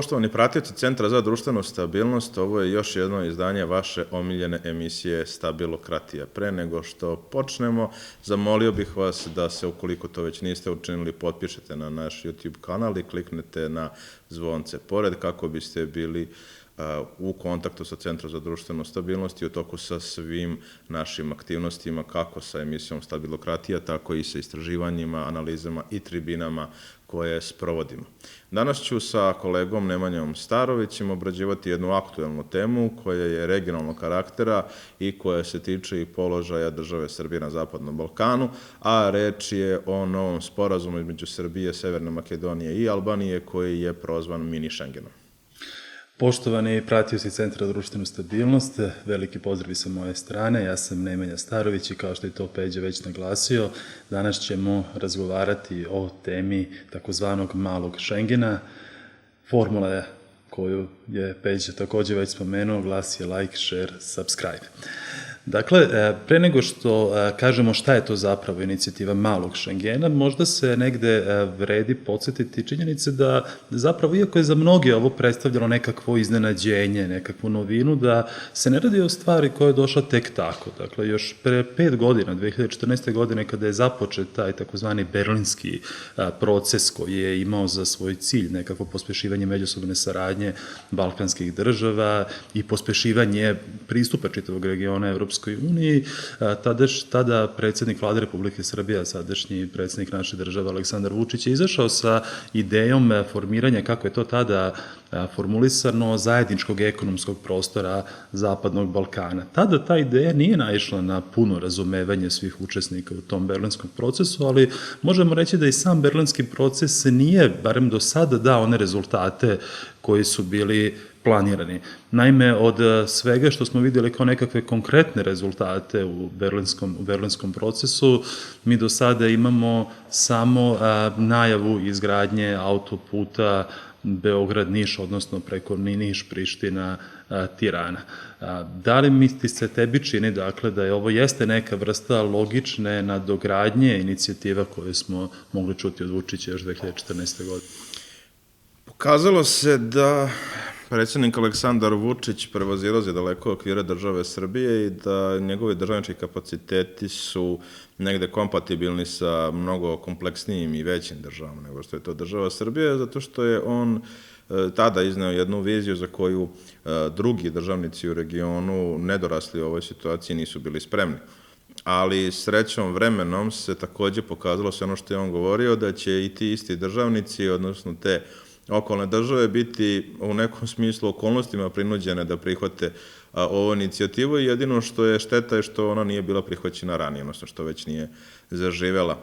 Poštovani pratioci Centra za društvenu stabilnost, ovo je još jedno izdanje vaše omiljene emisije Stabilokratija. Pre nego što počnemo, zamolio bih vas da se, ukoliko to već niste učinili, potpišete na naš YouTube kanal i kliknete na zvonce pored kako biste bili u kontaktu sa Centrom za društvenu stabilnost i u toku sa svim našim aktivnostima, kako sa emisijom Stabilokratija, tako i sa istraživanjima, analizama i tribinama koje sprovodimo. Danas ću sa kolegom Nemanjom Starovićem obrađivati jednu aktuelnu temu koja je regionalnog karaktera i koja se tiče i položaja države Srbije na Zapadnom Balkanu, a reč je o novom sporazumu između Srbije, Severne Makedonije i Albanije koji je prozvan mini Schengenom. Poštovani pratioci Centra za društvenu stabilnost, veliki pozdrav sa moje strane, ja sam Nemanja Starović i kao što je to Peđa već naglasio, danas ćemo razgovarati o temi takozvanog malog Schengena. Formula koju je Peđa takođe već spomenuo glasi like, share, subscribe. Dakle, pre nego što kažemo šta je to zapravo inicijativa malog Schengena, možda se negde vredi podsjetiti činjenice da zapravo, iako je za mnoge ovo predstavljalo nekakvo iznenađenje, nekakvu novinu, da se ne radi o stvari koja je došla tek tako. Dakle, još pre 5 godina, 2014. godine, kada je započet taj takozvani berlinski proces koji je imao za svoj cilj nekako pospešivanje međusobne saradnje balkanskih država i pospešivanje pristupa čitavog regiona Evropskoj uniji, tada predsjednik Vlade Republike Srbije, sadašnji predsjednik naše države Aleksandar Vučić je izašao sa idejom formiranja, kako je to tada formulisano, zajedničkog ekonomskog prostora Zapadnog Balkana. Tada ta ideja nije naišla na puno razumevanje svih učesnika u tom berlinskom procesu, ali možemo reći da i sam berlinski proces nije, barem do sada, dao one rezultate koji su bili planirani. Naime, od svega što smo vidjeli kao nekakve konkretne rezultate u berlinskom procesu, mi do sada imamo samo najavu izgradnje autoputa Beograd-Niš, odnosno preko Niš-Priština-Tirana. Da li misli se tebi čini, dakle, da je ovo jeste neka vrsta logične nadogradnje inicijativa koje smo mogli čuti od Vučića još 2014. godine? Pokazalo se da predsjednik Aleksandar Vučić prevazilazi daleko okvire države Srbije i da njegovi državnički kapaciteti su negde kompatibilni sa mnogo kompleksnijim i većim državama nego što je to država Srbije, zato što je on tada izneo jednu viziju za koju drugi državnici u regionu nedorasli u ovoj situaciji nisu bili spremni. Ali srećom vremenom se takođe pokazalo sve ono što je on govorio, da će i ti isti državnici, odnosno te okolne države, biti u nekom smislu okolnostima prinuđene da prihvate ovu inicijativu i jedino što je šteta je što ona nije bila prihvaćena ranije, odnosno što već nije zaživela.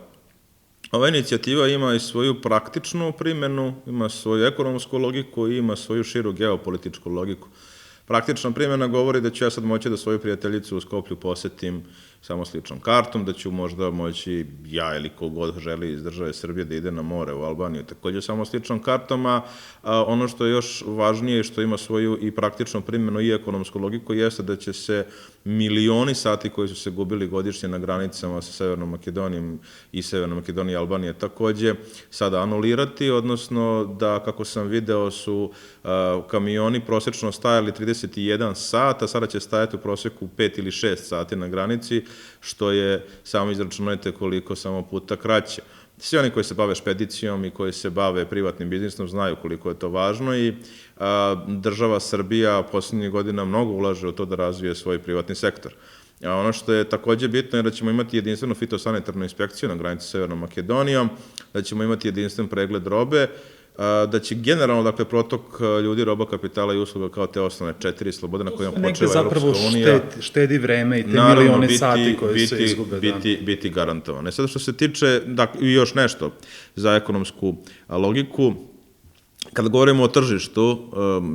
Ova inicijativa ima i svoju praktičnu primjenu, ima svoju ekonomsku logiku i ima svoju širu geopolitičku logiku. Praktična primjena govori da ću ja sad moći da svoju prijateljicu u Skoplju posetim samo s ličnom kartom, da ću možda moći ja ili kogod želi iz države Srbije da ide na more u Albaniju takođe samo s ličnom kartom, a ono što je još važnije i što ima svoju i praktičnu primjenu i ekonomsku logiku jeste da će se milioni sati koji su se gubili godišnje na granicama sa Severnom Makedonijom i Severnom Makedonije i Albanije takođe sada anulirati, odnosno da, kako sam video, su kamioni prosečno stajali 31 sat, a sada će stajati u proseku 5 ili 6 sati na granici, što je, samo izračunajte koliko, samo puta kraće. Svi oni koji se bave špedicijom i koji se bave privatnim biznisom znaju koliko je to važno i država Srbija poslednjih godina mnogo ulaže u to da razvije svoj privatni sektor. A ono što je takođe bitno je da ćemo imati jedinstvenu fitosanitarnu inspekciju na granici sa Severnom Makedonijom, da ćemo imati jedinstven pregled robe, da će generalno, dakle, protok ljudi, roba, kapitala i usluga kao te osnovne 4 slobode na kojima počeva Evropska unija. Zapravo štedi vreme i te milione sati koje se izgube. Biti garantovane. Sada što se tiče, dakle, i još nešto za ekonomsku logiku, kada govorimo o tržištu,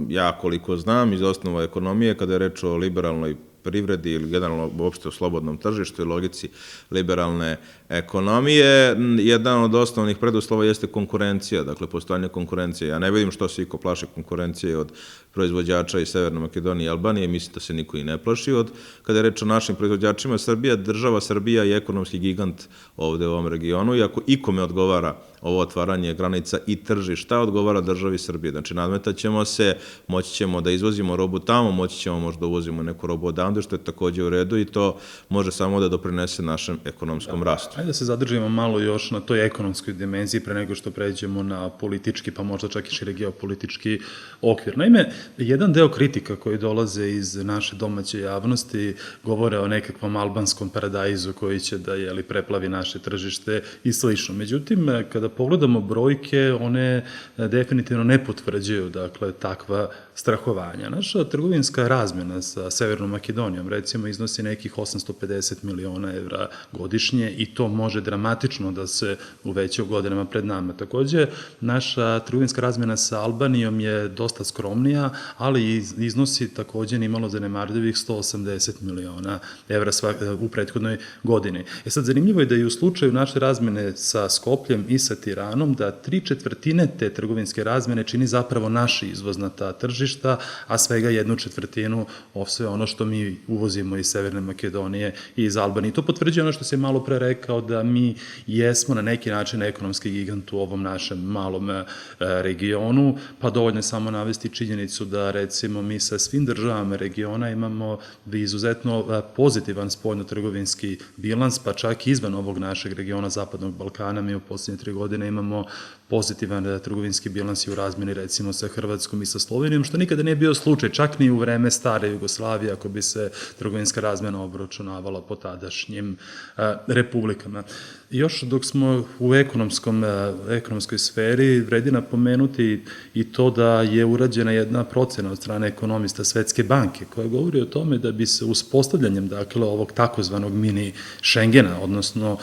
ja koliko znam iz osnova ekonomije, kada je reč o liberalnoj privredi ili generalno uopšte o slobodnom tržištu i logici liberalne ekonomije, jedan od osnovnih preduslova jeste konkurencija, dakle postojanje konkurencije. Ja ne vidim što se iko plaši konkurencije od proizvođača iz Severne Makedonije i Albanije, mislim da se niko i ne plaši od, kada je reč o našim proizvođačima. Država Srbija je ekonomski gigant ovde u ovom regionu i ako ikome odgovara ovo otvaranje granica i tržišta odgovara državi Srbije. Znači, nadmetat ćemo se, moći ćemo da izvozimo robu tamo, moći ćemo možda uvozimo neku robu odavde, što je takođe u redu i to može samo da doprinese našem ekonomskom rastu. Ajde da se zadržimo malo još na toj ekonomskoj dimenziji pre nego što pređemo na politički, pa možda čak i širi geopolitički okvir. Naime, jedan deo kritika koji dolaze iz naše domaće javnosti govore o nekakvom albanskom paradajzu koji će da preplavi naše tržište i slično. Međutim, kada pogledamo brojke, one definitivno ne potvrđuju, dakle, takva strahovanja. Naša trgovinska razmjena sa Severnom Makedonijom, recimo, iznosi nekih 850 miliona evra godišnje i to može dramatično da se uveća u godinama pred nama. Takođe, naša trgovinska razmjena sa Albanijom je dosta skromnija, ali iznosi takođe nimalo zanemarljivih 180 miliona evra u prethodnoj godini. Sad, zanimljivo je da i u slučaju naše razmene sa Skopljem i sa Tiranom, da 3/4 te trgovinske razmene čini zapravo naši izvoz na ta tržišta, a svega 1/4 sve ono što mi uvozimo iz Severne Makedonije i iz Albanije. To potvrđuje ono što se malo pre rekao, da mi jesmo na neki način ekonomski gigant u ovom našem malom regionu, pa dovoljno je samo navesti činjenicu da, recimo, mi sa svim državama regiona imamo izuzetno pozitivan spoljno-trgovinski bilans, pa čak i izvan ovog našeg regiona Zapadnog Balkana. Mi u poslednje 3 godine imamo pozitivan trgovinski bilans i u razmeni, recimo, sa Hrvatskom i sa Slovenijom, što nikada nije bio slučaj, čak ni u vreme stare Jugoslavije, ako bi se trgovinska razmena obračunavala po tadašnjim republikama. Još dok smo u ekonomskoj sferi, vredi napomenuti i to da je urađena jedna procena od strane ekonomista Svetske banke, koja govori o tome da bi se uspostavljanjem, dakle, ovog takozvanog mini Schengena, odnosno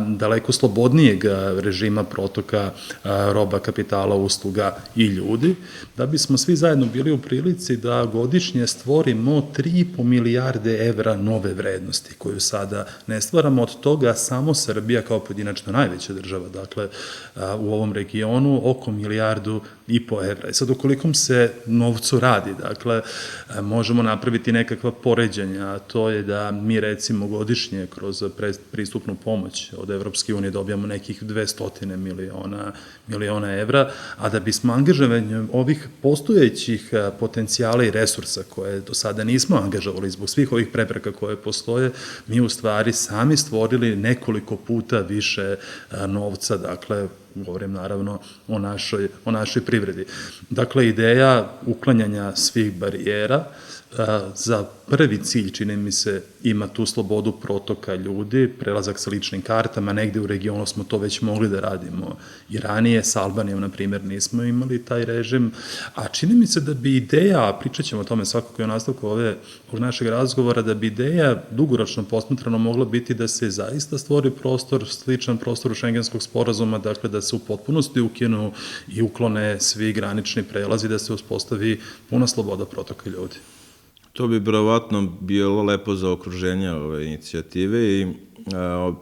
daleko slobodnijeg režima protoka roba, kapitala, usluga i ljudi, da bismo svi zajedno bili u prilici da godišnje stvorimo 3,5 milijarde evra nove vrednosti, koju sada ne stvaramo. Od toga samo Srbija kao pojedinačno najveća država, dakle, u ovom regionu, oko 1,5 milijardu evra. I sad, ukolikom se novcu radi, dakle, možemo napraviti nekakva poređenja, a to je da mi, recimo, godišnje kroz pristupnu pomoć od Evropske unije dobijamo nekih 200 miliona evra, a da bismo angažovanjem ovih postojećih potencijala i resursa koje do sada nismo angažovali zbog svih ovih prepreka koje postoje, mi u stvari sami stvorili nekoliko puta više novca, dakle, govorim naravno o našoj privredi. Dakle, ideja uklanjanja svih barijera za prvi cilj, čini mi se, ima tu slobodu protoka ljudi, prelazak sa ličnim kartama, negde u regionu smo to već mogli da radimo i ranije, sa Albanijom, na primjer, nismo imali taj režim, a čini mi se da bi ideja, a pričat ćemo o tome svakako i o nastavku ovog našeg razgovora, da bi ideja dugoročno posmatrano mogla biti da se zaista stvori prostor, sličan prostoru Šengenskog sporazuma, dakle da se u potpunosti ukinu i uklone svi granični prelazi, da se uspostavi puna sloboda protoka ljudi. To bi verovatno bilo lepo za okruženje ove inicijative i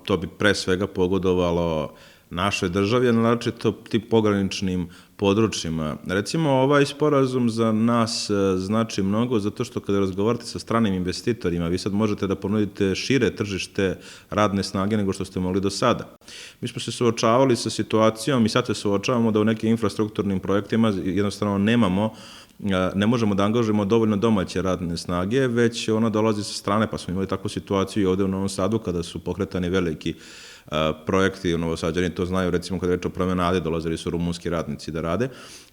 to bi pre svega pogodovalo našoj državi, naročito tim pograničnim područjima. Recimo, ovaj sporazum za nas znači mnogo zato što kada razgovarate sa stranim investitorima, vi sad možete da ponudite šire tržište radne snage nego što ste mogli do sada. Mi smo se suočavali sa situacijom i sad se suočavamo da u nekim infrastrukturnim projektima jednostavno ne možemo da angažujemo dovoljno domaće radne snage, već ona dolazi sa strane, pa smo imali takvu situaciju i ovde u Novom Sadu kada su pokretani veliki projekti u Novosađani, to znaju, recimo kada reč o promenade, dolazili su rumunski radnici da rade.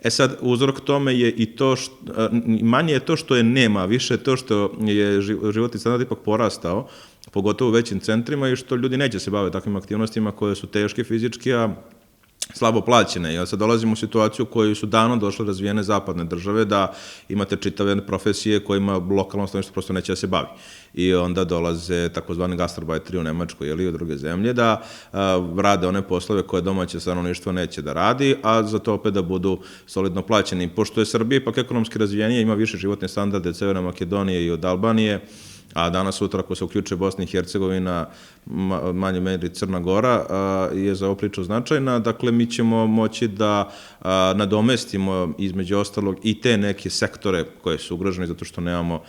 Sad, uzrok tome je i to, manje je to što je nema, više je to što je životni standard ipak porastao, pogotovo u većim centrima, i što ljudi neće se bave takvim aktivnostima koje su teške fizički, a slabo plaćene. I sad dolazimo u situaciju u kojoj su davno došle razvijene zapadne države, da imate čitave profesije kojima lokalno stanovništvo prosto neće da se bavi. I onda dolaze takozvani gastarbajteri u Nemačkoj ili u druge zemlje da rade one poslove koje domaće stanovništvo neće da radi, a za to opet da budu solidno plaćeni. Pošto je Srbija ipak ekonomski razvijenija, ima više životne standarde od Severne Makedonije i od Albanije, a danas sutra ako se uključe Bosna i Hercegovina, manje meri Crna Gora, je za ovu priču značajna. Dakle, mi ćemo moći da nadomestimo između ostalog i te neke sektore koje su ugroženi zato što nemamo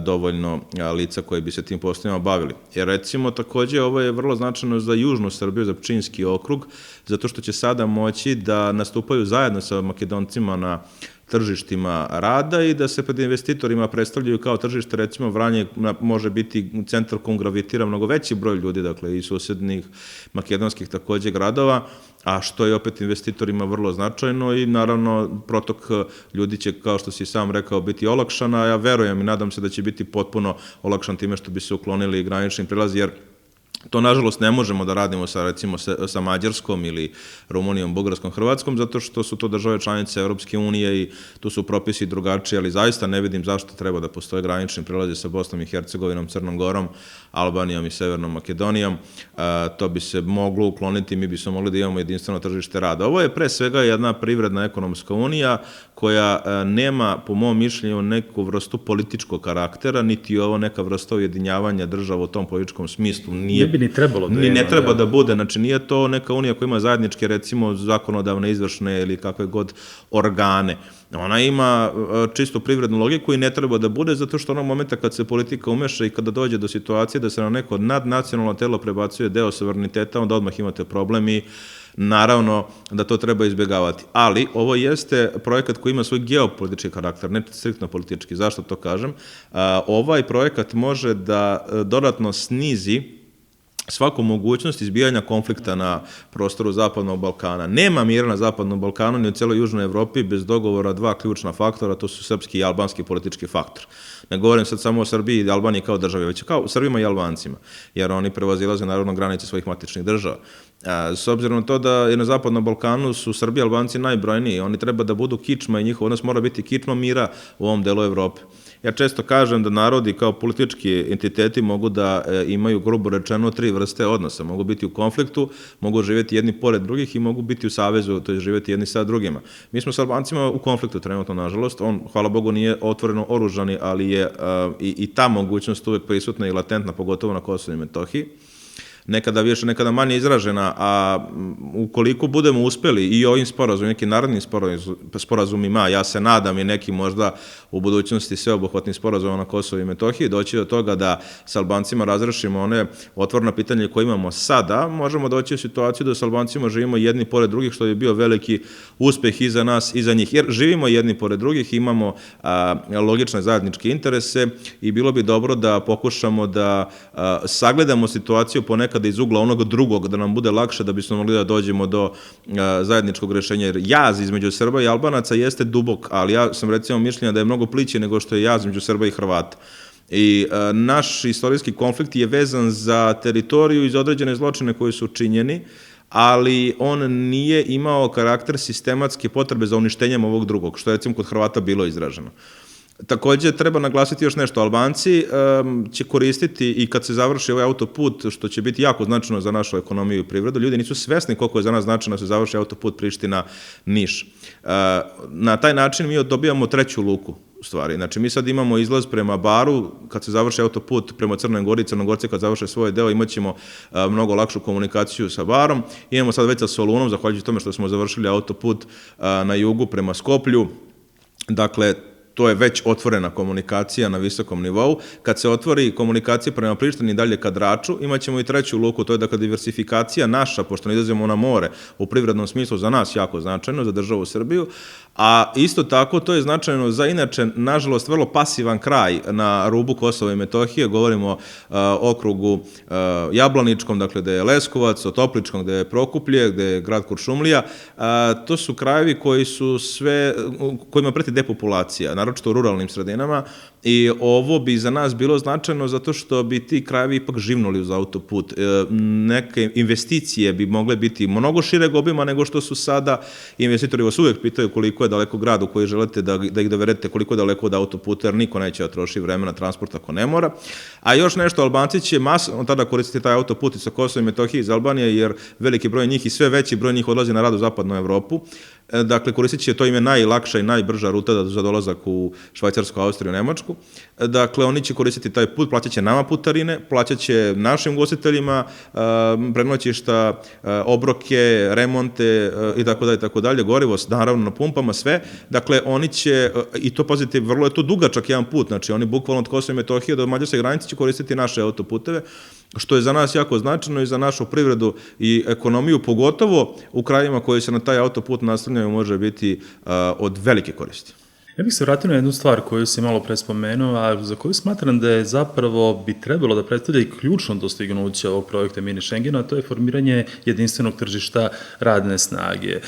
dovoljno lica koje bi se tim poslovima bavili. Jer recimo takođe ovo je vrlo značajno za južnu Srbiju, za Pčinjski okrug, zato što će sada moći da nastupaju zajedno sa Makedoncima na tržištima rada i da se pred investitorima predstavljaju kao tržište, recimo Vranje može biti centar kojom gravitira mnogo veći broj ljudi, dakle i susednih makedonskih takođe gradova, a što je opet investitorima vrlo značajno i naravno protok ljudi će, kao što si sam rekao, biti olakšan, a ja verujem i nadam se da će biti potpuno olakšan time što bi se uklonili granični prelazi, jer to, nažalost, ne možemo da radimo recimo sa Mađarskom ili Rumunijom, Bugarskom, Hrvatskom, zato što su to države članice Europske unije i tu su propisi drugačiji, ali zaista ne vidim zašto treba da postoje granični prelazi sa Bosnom i Hercegovinom, Crnom Gorom, Albanijom i Severnom Makedonijom. To bi se moglo ukloniti, mi bismo mogli da imamo jedinstveno tržište rada. Ovo je pre svega jedna privredna ekonomska unija koja nema, po mom mišljenju, neku vrstu političkog karaktera, niti ovo neka vrsta ujedinjavanja država u tom političkom smislu. Ne bi ni trebalo da ima. Ne treba da bude, znači nije to neka unija koja ima zajedničke, recimo, zakonodavne, izvršne ili kakve god organe. Ona ima čisto privrednu logiku i ne treba da bude, zato što onog momenta kad se politika umeša i kada dođe do situacije da se na neko nadnacionalno telo prebacuje deo suvereniteta, onda odmah imate problem i naravno da to treba izbjegavati. Ali ovo jeste projekat koji ima svoj geopolitički karakter, ne striktno politički. Zašto to kažem? Ovaj projekat može da dodatno snizi svaku mogućnost izbijanja konflikta na prostoru Zapadnog Balkana. Nema mira na Zapadnom Balkanu ni u celoj Južnoj Evropi bez dogovora dva ključna faktora, to su srpski i albanski politički faktor. Ne govorim sad samo o Srbiji i Albaniji kao državi, već kao Srbima i Albancima, jer oni prevazilaze naravno granice svojih matičnih država. S obzirom na to da je na Zapadnom Balkanu su Srbi i Albanci najbrojniji, oni treba da budu kičma i njihov odnos mora biti kičma mira u ovom delu Evrope. Ja često kažem da narodi kao politički entiteti mogu da imaju, grubo rečeno, tri vrste odnosa. Mogu biti u konfliktu, mogu živjeti jedni pored drugih i mogu biti u savezu, to je živjeti jedni sa drugima. Mi smo s Albancima u konfliktu trenutno, nažalost. On, hvala Bogu, nije otvoreno oružani, ali je i ta mogućnost uvek prisutna i latentna, pogotovo na Kosovu i Metohiji. Nekada više, nekada manje izražena, a ukoliko budemo uspeli i ovim sporazumima, nekim narodnim sporazumima, ja se nadam i neki možda u budućnosti sveobuhvatnim sporazumima na Kosovu i Metohiji, doći do toga da sa Albancima razrešimo one otvorena pitanja koje imamo sada, možemo doći u situaciju da sa Albancima živimo jedni pored drugih, što je bio veliki uspeh i za nas i za njih, jer živimo jedni pored drugih, imamo logične zajedničke interese i bilo bi dobro da pokušamo da sagledamo situaciju ponekad iz ugla onog drugog, da nam bude lakše da bismo mogli da dođemo do zajedničkog rešenja. Jer jaz između Srba i Albanaca jeste dubok, ali ja sam recimo mišljenja da je mnogo plići nego što je jaz između Srba i Hrvata. I naš istorijski konflikt je vezan za teritoriju i za određene zločine koji su činjeni, ali on nije imao karakter sistematske potrebe za uništenjem ovog drugog, što je recimo kod Hrvata bilo izraženo. Takođe, treba naglasiti još nešto. Albanci će koristiti i kad se završi ovaj autoput, što će biti jako značajno za našu ekonomiju i privredu, ljudi nisu svesni koliko je za nas značajno da se završi autoput Priština-Niš. Na taj način mi dobijamo treću luku, u stvari. Znači, mi sad imamo izlaz prema Baru, kad se završi autoput prema Crnoj Gori, Crnogorci kad završe svoj deo, imat ćemo mnogo lakšu komunikaciju sa Barom. Imamo sad već sa Solunom, zahvaljujući tome što smo završili autoput na jugu prema Skoplju. Dakle, to je već otvorena komunikacija na visokom nivou. Kad se otvori komunikacija prema Prištini i dalje ka Draču, imat ćemo i treću luku, to je dakle diversifikacija naša, pošto ne idemo na more, u privrednom smislu za nas jako značajno, za državu Srbiju, a isto tako to je značajno za inače, nažalost, vrlo pasivan kraj na rubu Kosova i Metohije, govorimo o okrugu Jablaničkom, dakle gde je Leskovac, o Topličkom gde je Prokuplje, gde je grad Kuršumlija, to su krajevi koji su kojima preti depopulacija, naročito u ruralnim sredinama, i ovo bi za nas bilo značajno zato što bi ti krajevi ipak živnuli uz autoput. Neke investicije bi mogle biti mnogo šireg obima nego što su sada. Investitori vas uvek pitaju koliko je daleko grad u koji želite da ih dovedete, koliko je daleko od autoputa, jer niko neće da troši vremena transporta ako ne mora. A još nešto, Albanci će masovno tada koristiti taj autoput i sa Kosova i Metohije iz Albanije, jer veliki broj njih i sve veći broj njih odlazi na rad u zapadnu Evropu. Dakle, koristit će, to im je najlakša i najbrža ruta za dolazak u Švajcarsku, Austriju, Nemačku. Dakle, oni će koristiti taj put, plaćat će nama putarine, plaćat će našim ugostiteljima prenoćišta, obroke, remonte i tako dalje, gorivo, naravno na pumpama, sve. Dakle, oni će, i to pazite, vrlo je to dugačak jedan put, znači oni bukvalno od Kosova i Metohije do mađarske granice će koristiti naše autoputeve, što je za nas jako značajno i za našu privredu i ekonomiju, pogotovo u krajima koji se na taj autoput naslanjaju, može biti od velike koristi. Ja bih se vratio na jednu stvar koju si malo pre spomenuo, a za koju smatram da je zapravo bi trebalo da predstavlja i ključno dostignuće ovog projekta Mini Schengena, a to je formiranje jedinstvenog tržišta radne snage.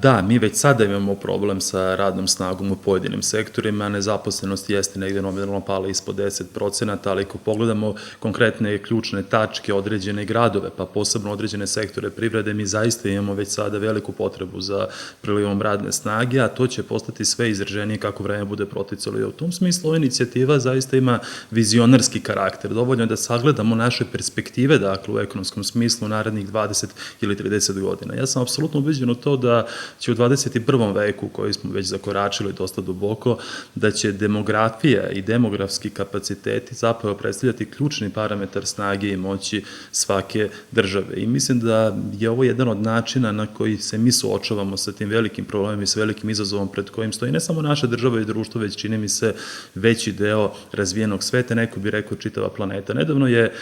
Da, mi već sada imamo problem sa radnom snagom u pojedinim sektorima, nezaposlenost jeste negde nominalno pala ispod 10%, ali ako pogledamo konkretne ključne tačke, određene gradove, pa posebno određene sektore privrede, mi zaista imamo već sada veliku potrebu za prilivom radne snage, a to će postati sve izraženije kako vreme bude proticalo. I u tom smislu ova inicijativa zaista ima vizionarski karakter. Dovoljno je da sagledamo naše perspektive, dakle, u ekonomskom smislu narednih 20 ili 30 godina. Ja sam apsolutno ubeđen u to da će u 21. veku, koji smo već zakoračili dosta duboko, da će demografija i demografski kapaciteti zapravo predstavljati ključni parametar snage i moći svake države. I mislim da je ovo jedan od načina na koji se mi suočavamo sa tim velikim problemom i sa velikim izazovom pred kojim stoji ne samo naša država i društvo, već čini mi se veći deo razvijenog sveta, neko bi rekao čitava planeta. Nedavno je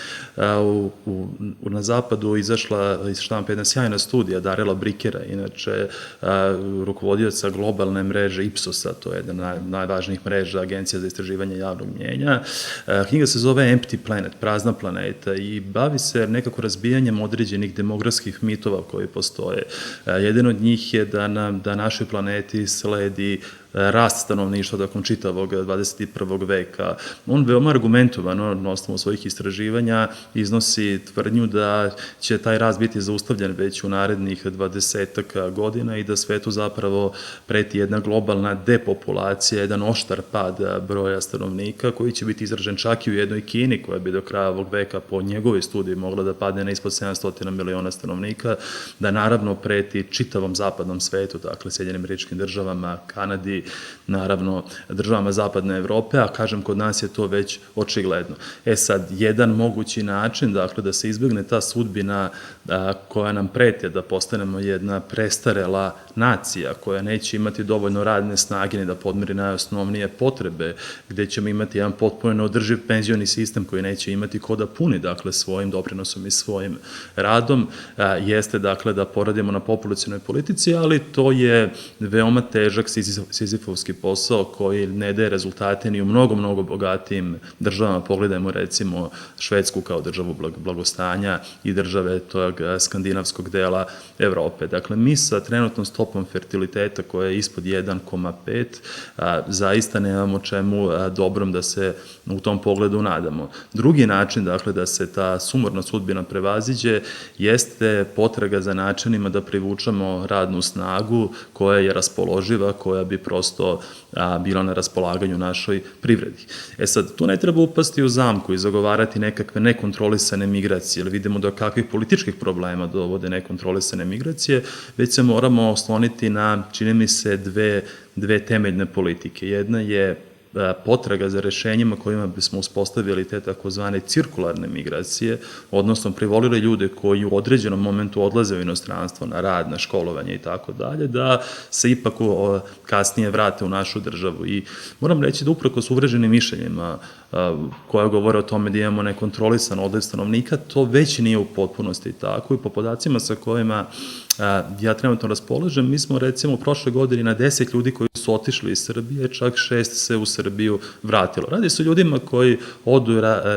na zapadu izašla iz štampe jedna sjajna studija Darela Brickera, inače rukovodioca globalne mreže Ipsosa, to je jedna najvažnijih mreža Agencija za istraživanje javnog mnjenja. Knjiga se zove Empty Planet, prazna planeta, i bavi se nekako razbijanjem određenih demografskih mitova koji postoje. Jedan od njih je da našoj planeti sledi rast stanovništva tokom čitavog 21. veka. On veoma argumentovano na osnovu svojih istraživanja iznosi tvrdnju da će taj rast biti zaustavljen već u narednih 20 godina i da svetu zapravo preti jedna globalna depopulacija, jedan oštar pad broja stanovnika koji će biti izražen čak i u jednoj Kini koja bi do kraja ovog veka po njegovoj studiji mogla da padne na ispod 700 miliona stanovnika, da naravno preti čitavom zapadnom svetu, dakle Sjedinjenim Američkim Državama, Kanadi, naravno državama zapadne Evrope, a kažem kod nas je to već očigledno. Sad, jedan mogući način, dakle, da se izbjegne ta sudbina koja nam preti, da postanemo jedna prestarela nacija koja neće imati dovoljno radne snage ni da podmiri najosnovnije potrebe, gde ćemo imati jedan potpuno neodrživ penzioni sistem koji neće imati ko da puni, dakle, svojim doprinosom i svojim radom, jeste, dakle, da poradimo na populacionoj politici, ali to je veoma težak sizifovski posao koji ne daje rezultate ni u mnogo bogatijim državama. Pogledajmo recimo Švedsku kao državu blagostanja i države tog skandinavskog dela Evrope. Dakle, mi sa trenutnom stopom fertiliteta koja je ispod 1,5 zaista nemamo čemu dobrom da se u tom pogledu nadamo. Drugi način, dakle, da se ta sumorna sudbina prevaziđe jeste potraga za načinima da privučamo radnu snagu koja je raspoloživa, koja bi prosto bila na raspolaganju našoj privredi. Sad, tu ne treba upasti u zamku i zagovarati nekakve nekontrolisane migracije, jer vidimo do kakvih političkih problema dovode nekontrolisane migracije, već se moramo osloniti na, čini mi se, dve temeljne politike. Jedna je potraga za rešenjima kojima bismo uspostavili te takozvane cirkularne migracije, odnosno privolili ljude koji u određenom momentu odlaze u inostranstvo na rad, na školovanje i tako dalje, da se ipak kasnije vrate u našu državu. I moram reći da upravo s uvreženim mišljenjima koja govore o tome da imamo nekontrolisan odliv stanovnika, to već nije u potpunosti tako i po podacima sa kojima ja trenutno raspolažem, mi smo recimo u prošle godini na 10 ljudi koji su otišli iz Srbije, čak 6 se u Srbiju vratilo. Radi se o ljudima koji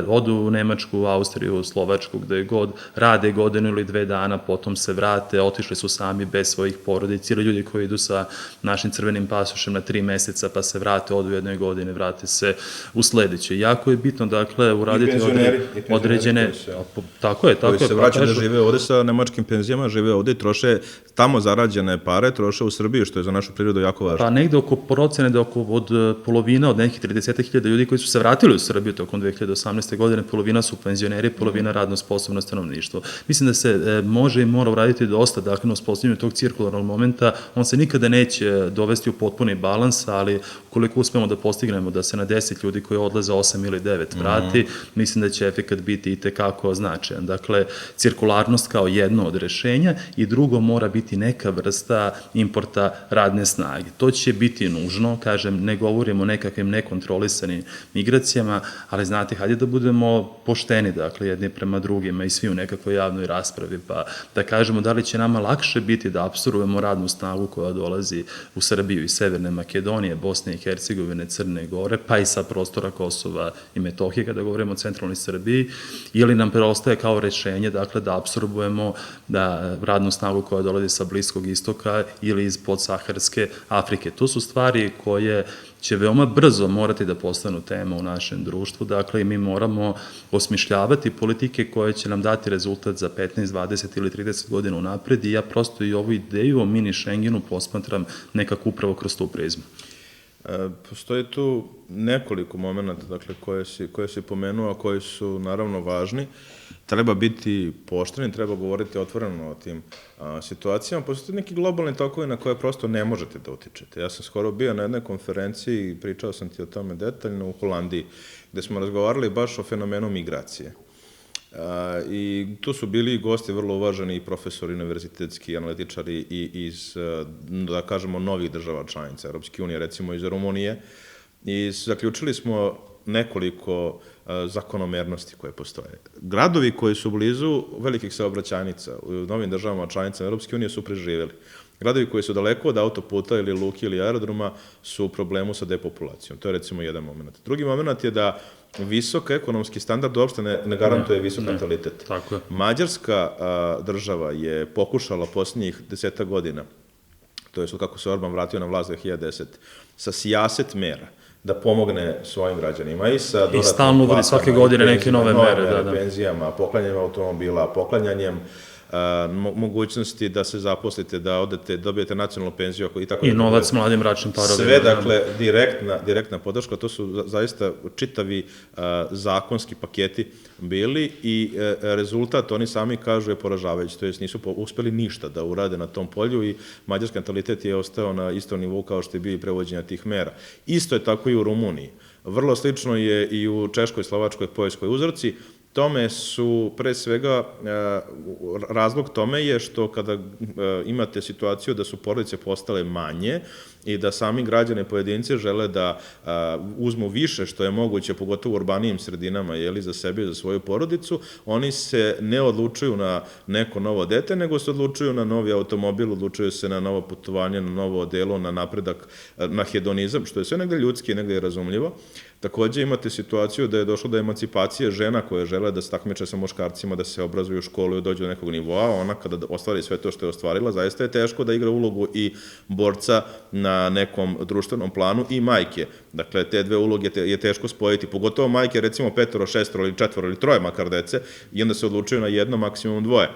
odu u Nemačku, Austriju, Slovačku, gde god, rade godinu ili 2 dana, potom se vrate, otišli su sami bez svojih porodica, ili ljudi koji idu sa našim crvenim pasošem na 3 meseca pa se vrate, odu u 1 godine, vrate se u sledećoj. Jako je bitno, dakle, uraditi određene... Tako je. Koji se vraćaju da žive ovde sa nemačkim penzijama, žive ovde i troše tamo zarađene pare, troše u Srbiji, što je za našu privredu jako važno. Pa negde negde oko procene da od polovina, od nekih 30.000 ljudi koji su se vratili u Srbiju tokom 2018. godine, polovina su penzioneri, polovina radno sposobno stanovništvo. Mislim da se može i mora uraditi dosta, dakle, na uspostavljanju tog cirkularnog momenta, on se nikada neće dovesti u potpuni balans, ali koliko uspemo da postignemo da se na 10 ljudi koji odlaze 8 ili 9 vrati, mislim da će efekat biti i tekako značajan. Dakle, cirkularnost kao jedno od rešenja i drugo mora biti neka vrsta importa radne snage. To će biti nužno, kažem, ne govorimo o nekakvim nekontrolisanim migracijama, ali znate, hajde da budemo pošteni, dakle, jedni prema drugima i svi u nekakvoj javnoj raspravi, pa da kažemo da li će nama lakše biti da apsorbujemo radnu snagu koja dolazi u Srbiju iz Severne Makedonije, Bosne i Hercegovine, Crne Gore, pa i sa prostora Kosova i Metohije, kada govorimo o centralnoj Srbiji, ili nam preostaje kao rešenje, dakle, da apsorbujemo radnu snagu koja dolazi sa Bliskog istoka ili iz podsaharske Afrike. To su stvari koje će veoma brzo morati da postanu tema u našem društvu, dakle, i mi moramo osmišljavati politike koje će nam dati rezultat za 15, 20 ili 30 godina unapred i ja prosto i ovu ideju o mini Schengenu posmatram nekako upravo kroz tu prizmu. Postoji tu nekoliko momenta, dakle, koje si pomenuo, a koji su naravno važni. Treba biti pošteni, treba govoriti otvoreno o tim situacijama. Postoji neki globalni tokovi na koje prosto ne možete da utičete. Ja sam skoro bio na jednoj konferenciji i pričao sam ti o tome detaljno u Holandiji, gde smo razgovarali baš o fenomenu migracije. I tu su bili gosti vrlo uvaženi profesori, univerzitetski analitičari iz, da kažemo, novih država članica Europske unije, recimo iz Rumunije, i zaključili smo nekoliko zakonomernosti koje postoje. Gradovi koji su blizu velikih saobraćajnica u novim državama članicama Europske unije su preživjeli. Gradovi koji su daleko od autoputa ili luke ili aerodroma su u problemu sa depopulacijom. To je recimo jedan moment. Drugi moment je da visok ekonomski standard uopšte ne garantuje visok natalitet. Mađarska država je pokušala posljednjih 10 godina, to je kako se Orban vratio na vlast 2010, sa sijaset mera da pomogne svojim građanima i sa dodatnim stalno uvodi svake godine neke nove mere, penzijama, poklanjanjem automobila, poklanjanjem mogućnosti da se zaposlite, da odete, dobijete nacionalnu penziju i tako. I novac mladim bračnim parovima. Sve, dakle, direktna podrška, to su zaista čitavi zakonski paketi bili i rezultat, oni sami kažu, je poražavajući, to jest nisu uspeli ništa da urade na tom polju i mađarski natalitet je ostao na istom nivou kao što je bio i prevođenja tih mera. Isto je tako i u Rumuniji. Vrlo slično je i u Češkoj, Slovačkoj, Poljskoj uzorci. Tome su, pre svega, razlog tome je što kada imate situaciju da su porodice postale manje i da sami građani pojedinci žele da uzmu više što je moguće, pogotovo u urbanijim sredinama, za sebe i za svoju porodicu, oni se ne odlučuju na neko novo dete, nego se odlučuju na novi automobil, odlučuju se na novo putovanje, na novo odelo, na napredak, na hedonizam, što je sve negde ljudski i negde razumljivo. Takođe imate situaciju da je došlo do emancipacije žena koje žele da se takmiče sa muškarcima, da se obrazuju u školu i dođu do nekog nivoa, ona kada ostvari sve to što je ostvarila, zaista je teško da igra ulogu i borca na nekom društvenom planu i majke. Dakle, te dve uloge je teško spojiti, pogotovo majke, recimo 5, 6 ili 4 ili 3 makar dece, i onda se odlučuju na jedno, maksimum 2.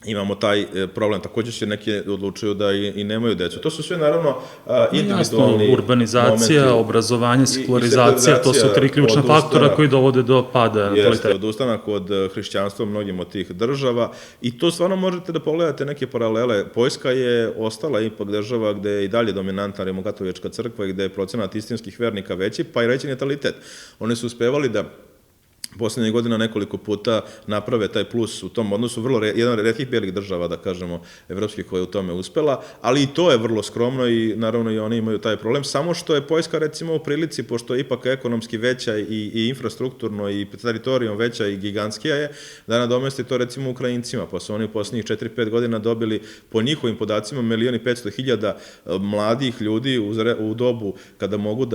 Imamo taj problem. Takođe se neki odlučuju da i nemaju decu. To su sve, naravno, individualni momenti. Urbanizacija, obrazovanje, sekularizacija, to su 3 ključna faktora koji dovode do pada nataliteta. Jeste, odustanak od hrišćanstva mnogim od tih država i to stvarno možete da pogledate neke paralele. Poljska je ostala ipak država gde je i dalje dominantna rimokatolička crkva i gde je procenat istinskih vernika veći, pa i reći natalitet. Oni su uspevali da poslednjih godina nekoliko puta naprave taj plus u tom odnosu, jedan od retkih belih država, da kažemo, evropskih koja je u tome uspela, ali i to je vrlo skromno i naravno i oni imaju taj problem, samo što je Poljska recimo u prilici, pošto je ipak ekonomski veća i infrastrukturno i teritorijom veća i gigantskija je, da nadomesti to recimo Ukrajincima, pa su oni u poslednjih 4-5 godina dobili po njihovim podacima 1.500.000 mladih ljudi u dobu kada mogu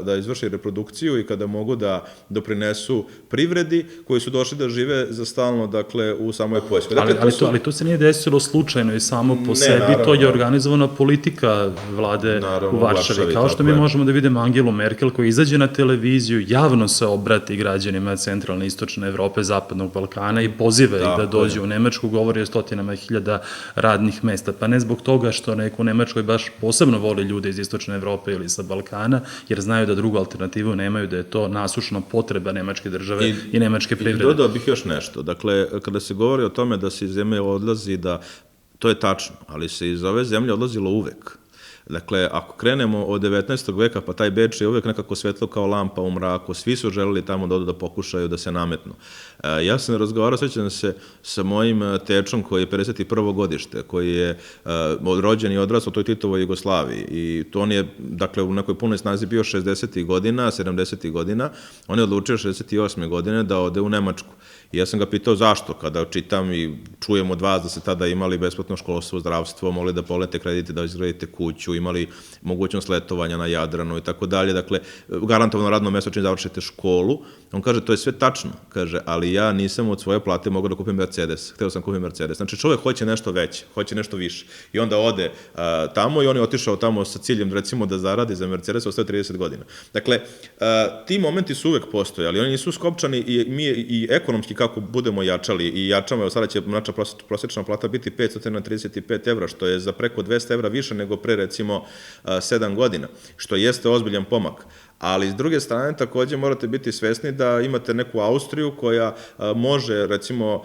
da izvrši reprodukciju i kada mogu da doprinesu privredi, koji su došli da žive za stalno, dakle, u samoj Poljskoj. Dakle, ali to se nije desilo slučajno i samo po sebi, naravno, to je organizovana politika vlade u Varšavi. Kao što mi možemo da vidimo Angelu Merkel koja izađe na televiziju, javno se obrati građanima centralne i istočne Evrope, zapadnog Balkana i poziva ih da dođu u Nemačku, govori o stotinama hiljada radnih mesta. Pa ne zbog toga što neko u Nemačkoj baš posebno voli ljude iz istočne Evrope ili sa Balkana, jer znaju da drugu alternativu nemaju, da je to nasušna potreba nemačke države i nemačke privrede. I dodao bih još nešto. Dakle, kada se govori o tome da se iz zemlje odlazi, to je tačno, ali se iz ove zemlje odlazilo uvek. Dakle, ako krenemo od 19. veka, pa taj Beč je uvek nekako svetlo kao lampa u mraku, svi su želeli tamo da pokušaju da se nametnu. Ja sam razgovarao, sećam se, sa mojim tečom koji je 51. godište, koji je rođen i odrastao u toj Titovoj Jugoslaviji i to on je, dakle, u nekoj punoj snazi bio 60. godina, 70. godina, on je odlučio 68. godine da ode u Nemačku. I ja sam ga pitao zašto, kada čitam i čujem od vas da ste tada imali besplatno školstvo, zdravstvo, mogli da polete kredite, da izgradite kuću, imali mogućnost letovanja na Jadranu i tako dalje, dakle, garantovano radno mesto čim završite školu. On kaže, to je sve tačno, kaže, ali ja nisam od svoje plate mogao da kupim Mercedes, hteo sam kupim Mercedes. Znači, čovek hoće nešto veće, hoće nešto više. I onda ode tamo i on je otišao tamo sa ciljem, recimo, da zaradi za Mercedes, ostao 30 godina. Dakle, ti momenti su uvek postojali, oni nisu skopčani i mi i ekonomski kako budemo jačali i jačamo, evo sada će naša prosječna plata biti 535 evra, što je za preko 200 evra više nego pre recimo 7 godina, što jeste ozbiljan pomak. Ali s druge strane takođe morate biti svesni da imate neku Austriju koja može recimo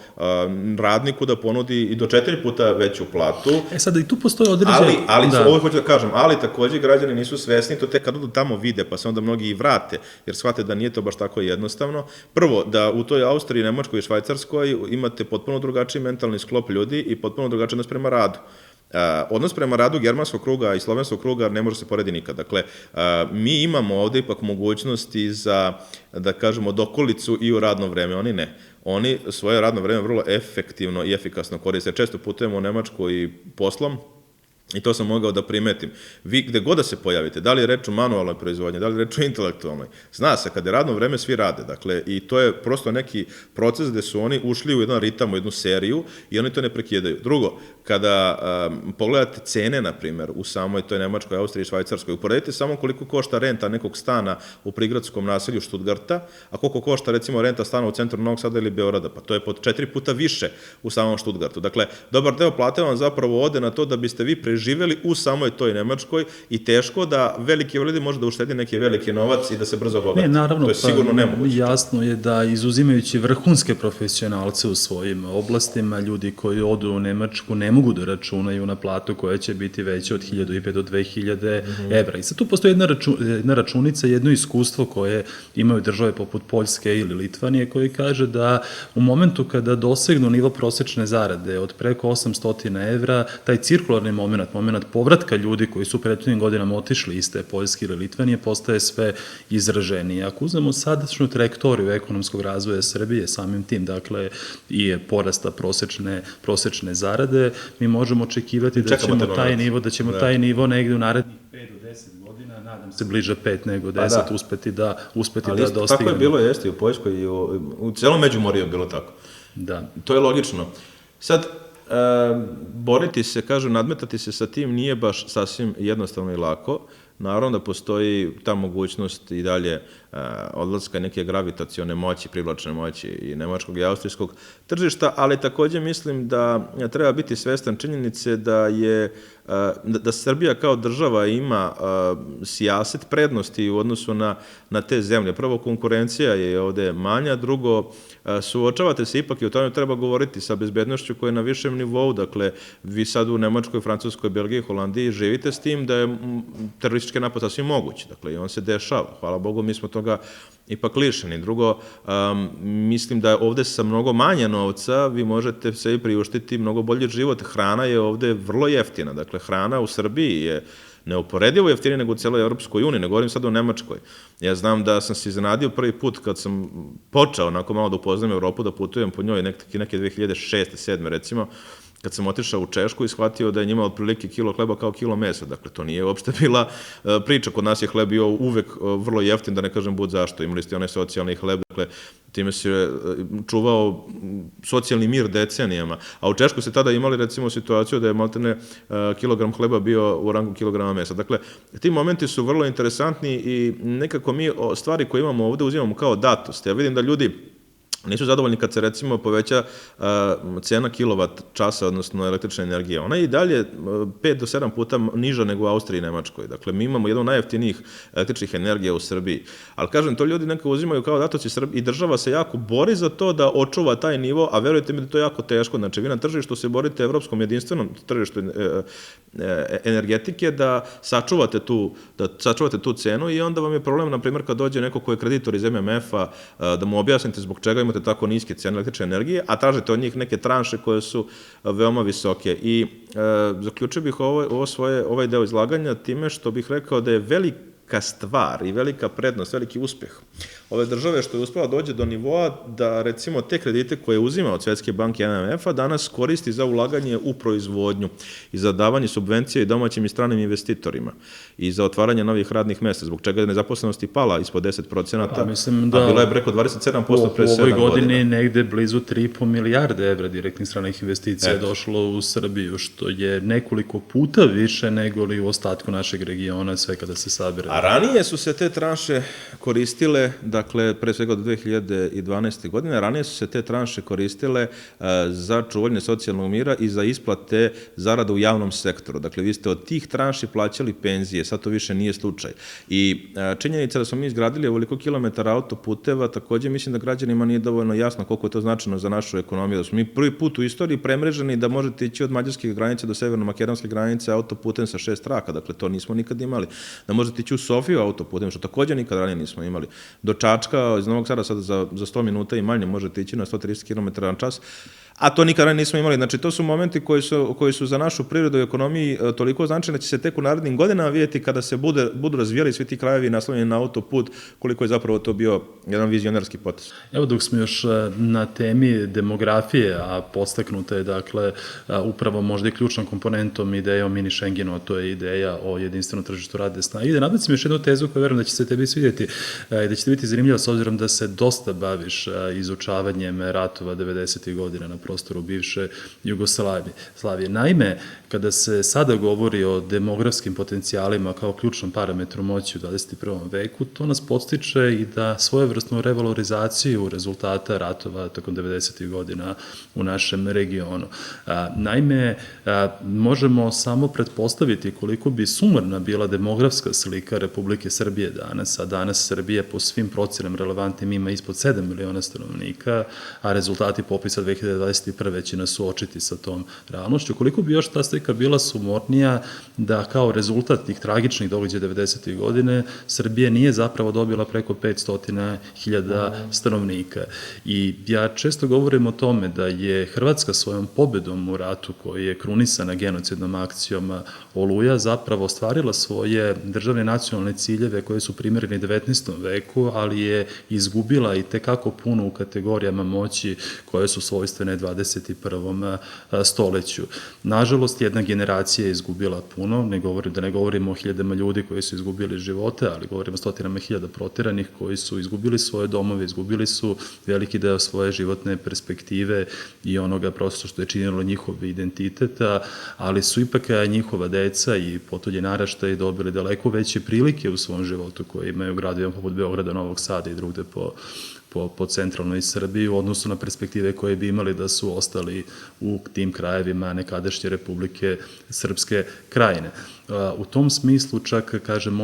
radniku da ponudi i do 4 puta veću platu. Sada i tu postoje određene... Ali ovo hoću da kažem, ali takođe građani nisu svesni, to tek kad odu tamo vide, pa se onda mnogi i vrate, jer shvate da nije to baš tako jednostavno. Prvo, da u toj Austriji, Nemačkoj i Švajcarskoj imate potpuno drugačiji mentalni sklop ljudi i potpuno drugačiji odnos prema radu. Odnos prema radu germanskog kruga i slovenskog kruga ne može se poredi nikad. Dakle, mi imamo ovde ipak mogućnosti za, da kažemo, dokolicu i u radno vreme. Oni ne. Oni svoje radno vreme vrlo efektivno i efikasno koriste. Često putujemo u Nemačku i poslom, i to sam mogao da primetim. Vi gde god da se pojavite, da li je reč o manualnoj proizvodnji, da li je reč o intelektualnoj, zna se, kada je radno vreme, svi rade. Dakle, i to je prosto neki proces gde su oni ušli u jedan ritam, u jednu seriju i oni to ne prekidaju. Drugo, kada pogledate cene, na primer, u samoj toj Nemačkoj, Austriji i Švajcarskoj, uporedite samo koliko košta renta nekog stana u prigradskom naselju Stuttgarta, a koliko košta, recimo, renta stana u centru Novog Sada ili Beograda, pa to je pod 4 puta više u samom Stuttgartu. Dakle, dobar deo plate vam zapravo ode na to da biste vi preživeli u samoj toj Nemačkoj i teško da veliki ljudi može da uštedi neki veliki novac i da se brzo obogati. Ne, naravno, to je sigurno nemoguće. Jasno je da izuzimajući vrhunske profesionalce u svojim oblastima, ljudi koji odu u Nemačku ne mogu da računaju na platu koja će biti veća od 1500 do 2000 evra. I sad tu postoji jedna računica, jedno iskustvo koje imaju države poput Poljske ili Litvanije, koji kaže da u momentu kada dosegnu nivo prosečne zarade od preko 800 evra, taj cirkularni moment povratka ljudi koji su prethodnim godinama otišli iz te Poljske ili Litvanije postaje sve izraženiji. Ako uzmemo sadašnju trajektoriju ekonomskog razvoja Srbije samim tim, dakle, i porasta prosečne zarade, mi možemo očekivati da ćemo taj nivo negde u narednih 5 do 10 godina, nadam se bliže 5 nego 10, uspeti da dostignemo. Ali tako je bilo, jeste i u Poljskoj i u celom Međumorju je bilo tako. Da. To je logično. Sad, boriti se, kažu, nadmetati se sa tim nije baš sasvim jednostavno i lako. Naravno da postoji ta mogućnost i dalje odlaska neke gravitacione moći, privlačne moći i nemačkog i austrijskog tržišta, ali takođe mislim da treba biti svestan činjenice da Srbija kao država ima sijaset prednosti u odnosu na te zemlje. Prvo, konkurencija je ovde manja, drugo, suočavate se ipak i o tome treba govoriti sa bezbednošću koja je na višem nivou, dakle, vi sad u Nemačkoj, Francuskoj, Belgiji, Holandiji živite s tim da je teroristički napad sasvim moguć, dakle, i on se dešava. Hvala Bogu, mi smo toga ipak lišeni. Drugo, mislim da ovde sa mnogo manje novca vi možete sebi priuštiti mnogo bolji život. Hrana je ovde vrlo jeftina, dakle, hrana u Srbiji je neuporedivo jeftinije nego u celoj Europskoj uniji, ne govorim sad o Nemačkoj. Ja znam da sam se iznenadio prvi put kad sam počeo onako malo da upoznam Evropu, da putujem po njoj neke 2006. 2007. recimo, kad sam otišao u Češku i shvatio da je njima otprilike kilo hleba kao kilo mesa. Dakle, to nije uopšte bila priča. Kod nas je hleb bio uvek vrlo jeftin, da ne kažem bud zašto. Imali ste onaj socijalni hleb, dakle, time se čuvao socijalni mir decenijama. A u Češkoj se tada imali, recimo, situaciju da je maltene kilogram hleba bio u rangu kilograma mesa. Dakle, ti momenti su vrlo interesantni i nekako mi stvari koje imamo ovde uzimamo kao datost. Ja vidim da ljudi nisu zadovoljni kad se recimo poveća cena kilovat časa, odnosno električne energije. Ona je i dalje 5 do 7 puta niža nego u Austriji i Nemačkoj. Dakle, mi imamo jednu od najjeftinijih električnih energija u Srbiji. Ali kažem, to ljudi nekako uzimaju kao datost i država se jako bori za to da očuva taj nivo, a verujte mi da to je jako teško. Znači, vi na tržištu se borite evropskom jedinstvenom tržištu energetike da sačuvate tu cenu i onda vam je problem, na primjer, kad dođe neko ko je kreditor iz MMF-a, da mu objasnite zbog čega imate tako niske cene električne energije, a tražite od njih neke tranše koje su veoma visoke. I zaključio bih ovaj deo izlaganja time što bih rekao da je velika stvar i velika prednost, veliki uspeh ove države što je uspela dođe do nivoa da recimo te kredite koje uzima od Svetske banke i MMF-a danas koristi za ulaganje u proizvodnju i za davanje subvencija i domaćim i stranim investitorima i za otvaranje novih radnih mesta, zbog čega je nezaposlenost i pala ispod 10%, a bila je preko 27% pre 7 godina. U ovoj godini negde blizu 3,5 milijarde evra direktnih stranih investicija je došlo u Srbiju, što je nekoliko puta više nego li u ostatku našeg regiona, sve kada se sabire. A ranije su se te tranše koristile, dakle, pre svega od 2012. godine, ranije su se te tranše koristile za čuvanje socijalnog mira i za isplate zarada u javnom sektoru. Dakle, vi ste od tih tranši plaćali penzije, sad to više nije slučaj. I činjenica da smo mi izgradili ovoliko kilometara autoputeva, takođe mislim da građanima nije dovoljno jasno koliko je to značajno za našu ekonomiju. Da smo mi prvi put u istoriji premreženi da možete ići od mađarske granice do severno-makedonske granice autoputem sa 6 traka, dakle, to nismo nikad imali. Da možete ići u Sofiju autoputem, što takođe nikad ranije nismo imali. Do Čačka, iz Novog Sada sada za 100 minuta i manje možete ići na 130 km na čas, a to nikada nismo imali. Znači, to su momenti koji su za našu privredu i ekonomiji toliko značajni da će se tek u narednim godinama vidjeti kada se budu razvijali svi ti krajevi naslovljeni na autoput, koliko je zapravo to bio jedan vizionarski potez. Evo, dok smo još na temi demografije, a podstaknuta je, dakle, upravo možda i ključnom komponentom ideja o mini Schengenu, a to je ideja o jedinstvenom tržištu radne snage. I da nabacim još jednu tezu koju verujem da će se tebi svidjeti i da će ti biti zanimljiva s obzirom da se dosta baviš izučavanjem ratova 90. godina na prostoru bivše Jugoslavije. Naime, kada se sada govori o demografskim potencijalima kao ključnom parametru moći u 21. veku, to nas podstiče i da svojevrsnu revalorizaciju rezultata ratova tokom 90. godina u našem regionu. Naime, možemo samo pretpostaviti koliko bi sumarna bila demografska slika Republike Srbije danas, a danas Srbije po svim procenama relevantnim ima ispod 7 miliona stanovnika, a rezultati popisa 2021. će nas suočiti sa tom realnošću. Koliko bi još ta slika bila sumornija da kao rezultat tih tragičnih događaja 90. godine Srbija nije zapravo dobila preko 500.000 stanovnika. I ja često govorim o tome da je Hrvatska svojom pobedom u ratu koji je krunisana genocidnom akcijom Oluja zapravo ostvarila svoje državne nacionalne ciljeve koje su primjereni 19. veku, ali je izgubila i tekako puno u kategorijama moći koje su svojstvene 21. stoleću. Nažalost, jedna generacija je izgubila puno, da ne govorimo o hiljadama ljudi koji su izgubili živote, ali govorimo o stotinama hiljada proteranih koji su izgubili svoje domove, izgubili su veliki deo svoje životne perspektive i onoga prosto što je činilo njihov identitet, ali su ipak njihova deca i potonji naraštaji dobili daleko veće prilike u svom životu koje imaju u gradovima poput Beograda, Novog Sada i drugde po centralnoj Srbiji u odnosu na perspektive koje bi imali da su ostali u tim krajevima nekadašnje Republike Srpske Krajine. U tom smislu čak, kažem,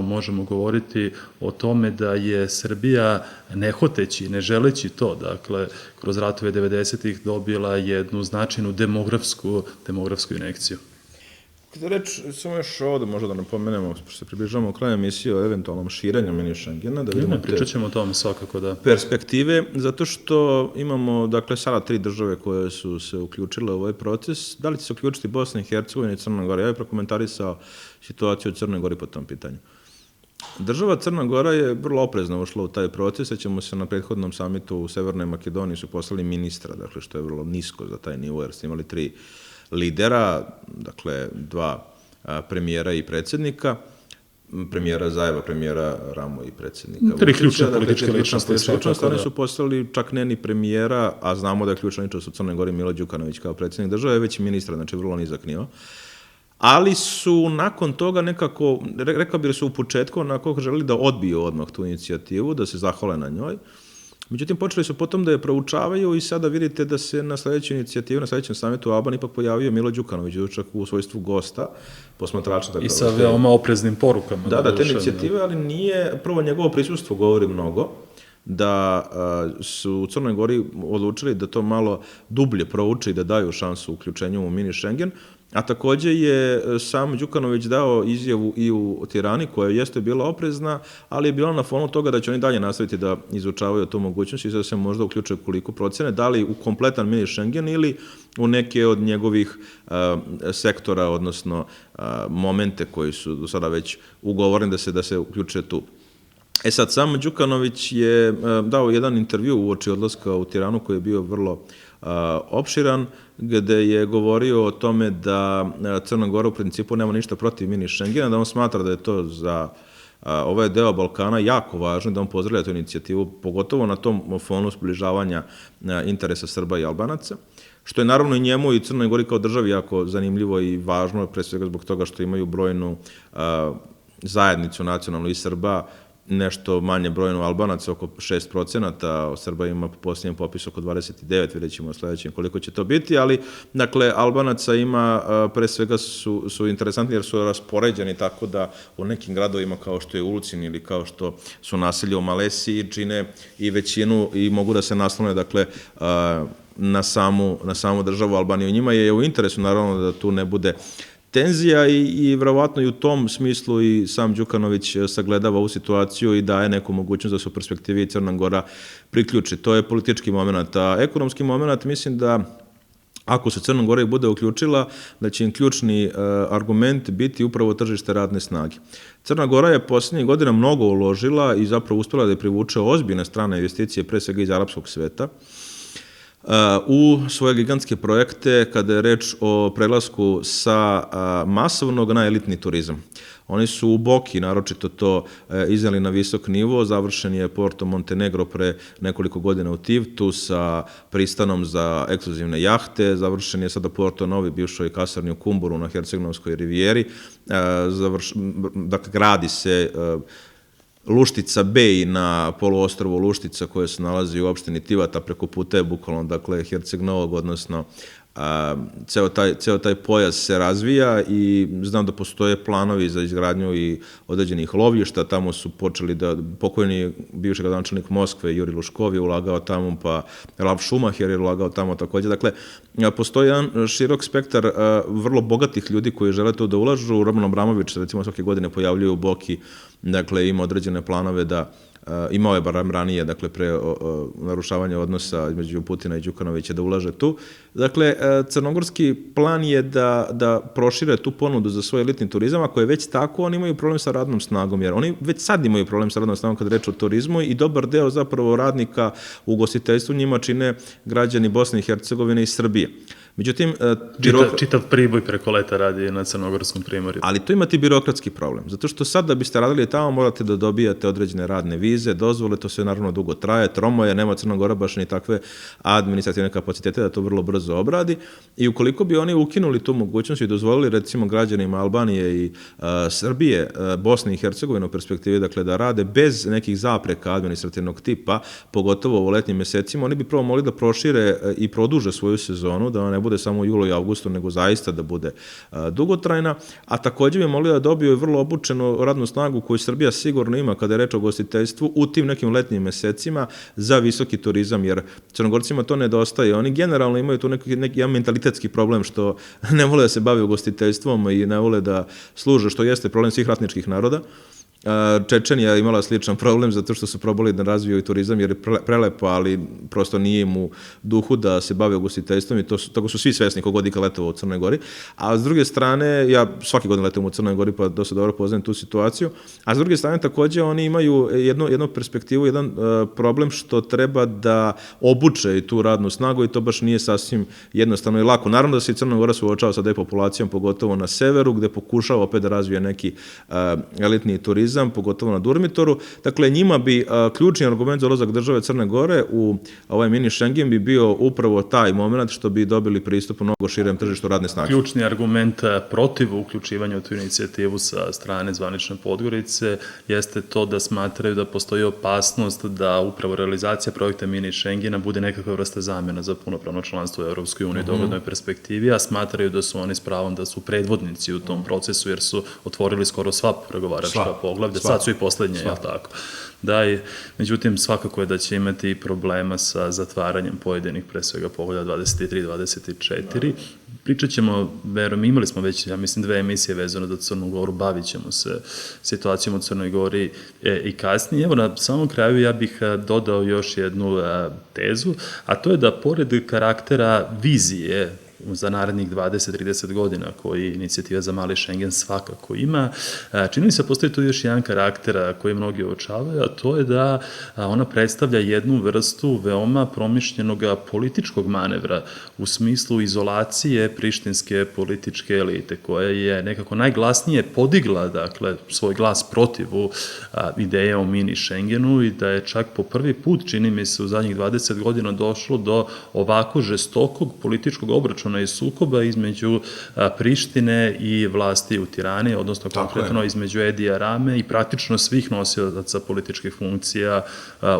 možemo govoriti o tome da je Srbija nehoteći, ne želeći to, dakle, kroz ratove 90-ih dobila jednu značajnu demografsku injekciju. Kada reč, samo još ovde možda da napomenemo, što se približavamo u kraju emisije o eventualnom širenju mini Schengena, da vidimo pričat ćemo o tome svakako, da. Perspektive, zato što imamo, dakle, sada 3 države koje su se uključile u ovaj proces. Da li će se uključiti Bosna i Hercegovina i Crna Gora? Ja bih prokomentarisao situaciju u Crnoj Gori po tom pitanju. Država Crna Gora je vrlo oprezno ušla u taj proces, sećamo se na prethodnom samitu u Severnoj Makedoniji su poslali ministra, dakle što je vrlo nisko za taj nivo, jer su imali 3 lidera, dakle 2 premijera i predsjednika, premijera Zajeva, premijera Ramo i predsjednika Vučića. 3 ključne političke ličnosti. Oni su poslali čak ne ni premijera, a znamo da je ključna ličnost u Crnoj Gori Milo Đukanović kao predsjednik države, već i ministra, znači vrlo nizak nivo. Ali su nakon toga nekako, rekao bih da su u početku onako želeli da odbiju odmah tu inicijativu, da se zahvale na njoj. Međutim, počeli su potom da je proučavaju i sada vidite da se na sledećoj inicijativi, na sledećem samitu u Albani ipak pojavio Milo Đukanović, čak u svojstvu gosta, posmatrača. I sa veoma opreznim porukama. Da, te inicijative, ali nije, prvo njegovo prisustvo govori mnogo, da su u Crnoj Gori odlučili da to malo dublje prouče i da daju šansu uključenju u mini Schengen, a takođe je sam Đukanović dao izjavu i u Tirani, koja jeste bila oprezna, ali je bila na fonu toga da će oni dalje nastaviti da izučavaju tu mogućnost i da se možda uključe koliko procene, da li u kompletan mini Schengen ili u neke od njegovih sektora, odnosno momente koji su do sada već ugovoreni da se uključe tu. Sad, sam Đukanović je dao jedan intervju uoči odlaska u Tiranu koji je bio vrlo opširan, gde je govorio o tome da Crna Gora u principu nema ništa protiv mini Schengena, da on smatra da je to za ovaj deo Balkana jako važno, da on pozdravlja tu inicijativu, pogotovo na tom fonu zbližavanja interesa Srba i Albanaca, što je naravno i njemu i Crnoj Gori kao državi jako zanimljivo i važno, pre svega zbog toga što imaju brojnu zajednicu nacionalnu i Srba, nešto manje brojno Albanaca, oko 6%, Srba ima po posljednjem popisu oko 29, vidjet ćemo u sledećem koliko će to biti, ali, dakle, Albanaca ima, pre svega su interesantni jer su raspoređeni tako da u nekim gradovima kao što je Ulcin ili kao što su naselje u Malesiji čine i većinu i mogu da se naslone, dakle, na samu državu Albaniju. Njima je u interesu, naravno, da tu ne bude tenzija i verovatno i u tom smislu i sam Đukanović sagledava ovu situaciju i daje neku mogućnost da se u perspektivi Crna Gora priključi. To je politički moment. A ekonomski moment, mislim da ako se Crna Gora bude uključila, da će im ključni argument biti upravo tržište radne snage. Crna Gora je poslednjih godina mnogo uložila i zapravo uspela da privuče ozbiljne strane investicije, pre svega iz arapskog sveta, u svoje gigantske projekte kada je reč o prelasku sa masovnog na elitni turizam. Oni su u Boki naročito to izneli na visok nivo, završen je Porto Montenegro pre nekoliko godina u Tivtu sa pristanom za ekskluzivne jahte, završen je sada Porto Novi, bivšoj kasarni u Kumburu na Herceg-Novskoj rivijeri, dakle gradi se Luštica Bej na poluostrvu Luštica koja se nalazi u opštini Tivata, preko puta je bukvalno, dakle, Herceg Novog, odnosno ceo taj pojas se razvija i znam da postoje planovi za izgradnju i određenih lovišta, tamo su počeli da, pokojni bivši gradonačelnik Moskve, Juri Luškov je ulagao tamo, pa Ralf Schumacher je ulagao tamo takođe, dakle, postoji jedan širok spektar vrlo bogatih ljudi koji žele to da ulažu. Roman Abramović, recimo, svake godine pojavljuje u Boki, dakle, ima određene planove da imao je barem ranije, dakle, pre narušavanja odnosa između Putina i Đukanovića da ulaže tu. Dakle, crnogorski plan je da prošire tu ponudu za svoj elitni turizam, ako je već tako, oni imaju problem sa radnom snagom, jer oni već sad imaju problem sa radnom snagom kad reč o turizmu i dobar deo zapravo radnika u ugostiteljstvu njima čine građani Bosne i Hercegovine i Srbije. Međutim, čitav Priboj preko leta radi na crnogorskom primorju. Ali tu imate birokratski problem, zato što sad da biste radili tamo morate da dobijate određene radne vize, dozvole, to sve naravno dugo traje, tromo je, nema Crna Gora baš ni takve administrativne kapacitete da to vrlo brzo obradi i ukoliko bi oni ukinuli tu mogućnost i dozvolili recimo građanima Albanije i Srbije, Bosne i Hercegovine u perspektivi, dakle, da rade bez nekih zapreka administrativnog tipa, pogotovo u letnjim mesecima, oni bi prvo mogli da prošire i produže svoju sezonu, da ne bude samo u julu i avgustu, nego zaista da bude dugotrajna, a takođe bi mogli da dobiju vrlo obučenu radnu snagu koju Srbija sigurno ima kada je reč o gostiteljstvu u tim nekim letnjim mesecima za visoki turizam, jer Crnogorcima to nedostaje. Oni generalno imaju tu neki jedan mentalitetski problem što ne vole da se bave ugostiteljstvom i ne vole da služe, što jeste problem svih ratničkih naroda, Čečenija imala sličan problem zato što su probali da razviju i turizam jer je prelepo, ali prosto nije im u duhu da se bave ugostiteljstvom i toga su svi svesni kogod ikad letovao u Crnoj Gori. A s druge strane, ja svaki godin letujem u Crnoj Gori pa dosta dobro poznajem tu situaciju, a s druge strane takođe oni imaju jednu perspektivu, jedan problem što treba da obuče i tu radnu snagu i to baš nije sasvim jednostavno i lako. Naravno da se i Crna Gora suočava sa depopulacijom, pogotovo na severu, gde pokušava opet da razvije neki elitni turizam, pogotovo na Durmitoru. Dakle, njima bi ključni argument za ulazak države Crne Gore u ovaj mini Schengen bi bio upravo taj moment što bi dobili pristup u mnogo širem tržištu radne snage. Ključni argument protiv uključivanja u tu inicijativu sa strane zvanične Podgorice jeste to da smatraju da postoji opasnost da upravo realizacija projekta mini Schengena bude nekakva vrsta zamena za punopravno članstvo u Evropskoj uniji u doglednoj perspektivi, a smatraju da su oni s pravom da su predvodnici u tom procesu jer su otvorili skoro sva pregovaračka poglavlja, sad su i poslednje, je li tako? Da, međutim, svakako je da će imati problema sa zatvaranjem pojedinih, pre svega poglavlja 23 i 24. Pričat ćemo, verujem, imali smo već, ja mislim, 2 emisije vezano za Crnu Goru, bavit ćemo se situacijom u Crnoj Gori i kasnije. Evo, na samom kraju ja bih dodao još jednu tezu, a to je da pored karaktera vizije za narednih 20-30 godina koji inicijativa za mali Schengen svakako ima. Čini mi se postoji tu još jedan karakter koji mnogi uočavaju, a to je da ona predstavlja jednu vrstu veoma promišljenog političkog manevra u smislu izolacije prištinske političke elite koja je nekako najglasnije podigla dakle, svoj glas protiv ideje o mini Schengenu i da je čak po prvi put, čini mi se, u zadnjih 20 godina došlo do ovako žestokog političkog obračuna i sukoba između Prištine i vlasti u Tirani, odnosno konkretno između Edija Rame i praktično svih nosilaca političkih funkcija